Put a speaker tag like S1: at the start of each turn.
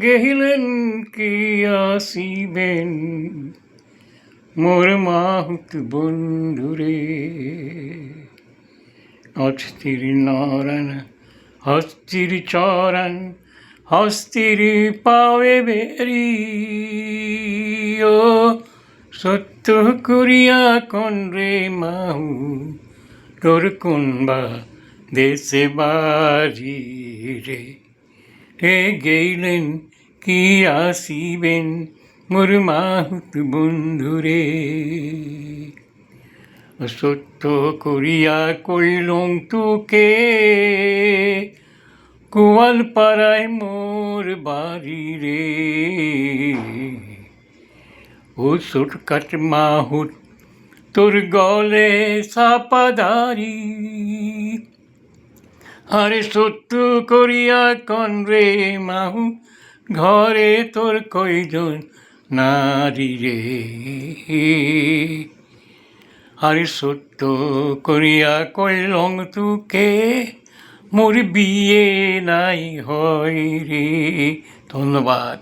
S1: গেহিলেন কি আসিবেন মোর মাহুত বন্ধুরে। অস্থির নরণ হস্তির চরণ হস্তির পাবে বেরি, ও সত্য করিয়া কোন রে মাহু তোর কোন বা দেশে বাড়ি রে। হে গেইলেন কি আসিবেন মোর মাহুত বন্ধুরে। সত্য করিয়া কইলং তোকে গোয়ালপাড়ায় মোর বাড়ি রে। ও সুটকাট মাহুত তোর গলে সাপাদারি, আরে সত্য করিয়া কন রে মাহু ঘরে তোর কয়জন নারী রে। আরে সত্য করিয়া কইলং তোকে মোর বিয়ে নাই হয় রে। ধন্যবাদ।